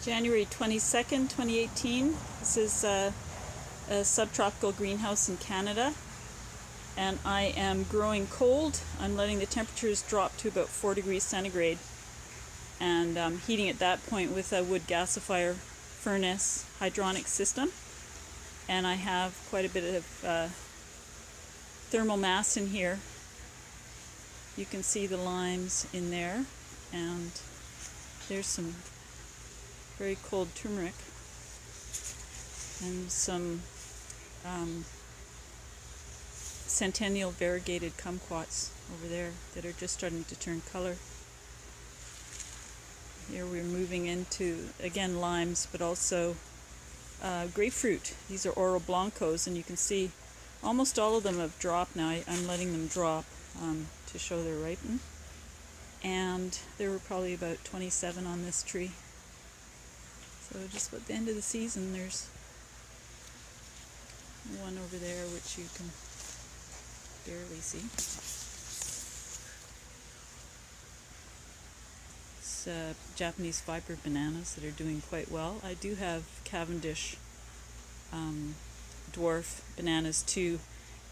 January 22nd, 2018. This is a subtropical greenhouse in Canada, and I am growing cold. I'm letting the temperatures drop to about 4 degrees centigrade, and I'm heating at that point with a wood gasifier furnace hydronic system. And I have quite a bit of thermal mass in here. You can see the limes in there, and there's some very cold turmeric and some centennial variegated kumquats over there that are just starting to turn color. Here we're moving into, again, limes, but also grapefruit. These are Oro Blancos, and you can see almost all of them have dropped now. I'm letting them drop to show they're ripened. And there were probably about 27 on this tree. So just at the end of the season, there's one over there which you can barely see. It's Japanese fiber bananas that are doing quite well. I do have Cavendish Dwarf bananas too,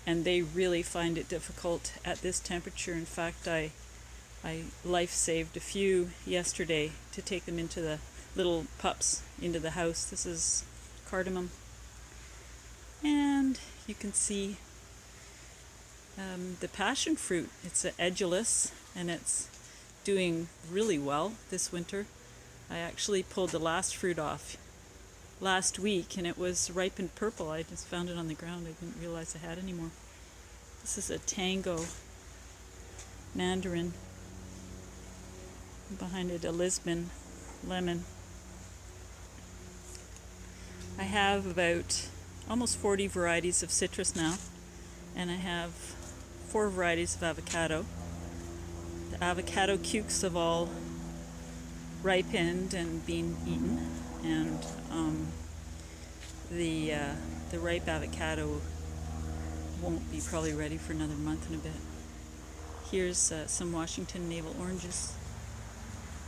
and they really find it difficult at this temperature. In fact, I life-saved a few yesterday to take them into the little pups into the house. This is Cardamom, and you can see the passion fruit. It's an edulous, and it's doing really well this winter. I actually pulled the last fruit off last week, and it was ripened purple. I just found it on the ground. I didn't realize I had any more. This is a Tango Mandarin. Behind it, a Lisbon Lemon. I have about almost 40 varieties of citrus now, and I have 4 varieties of avocado. The avocado cukes have all ripened and been eaten, and the ripe avocado won't be probably ready for another month and a bit. Here's some Washington navel oranges,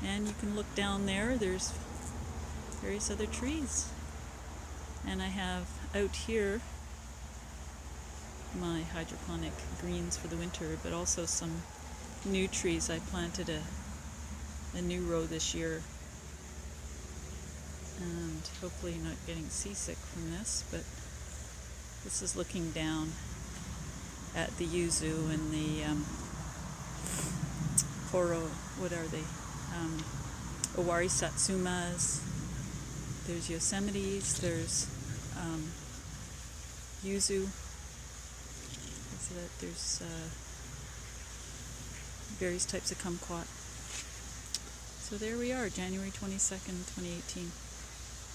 and you can look down there. There's various other trees. And I have out here my hydroponic greens for the winter, but also some new trees. I planted a new row this year, and hopefully not getting seasick from this, but this is looking down at the yuzu and the what are they? Owari satsumas. There's yosemites, there's yuzu, there's various types of kumquat. So there we are, January 22nd, 2018.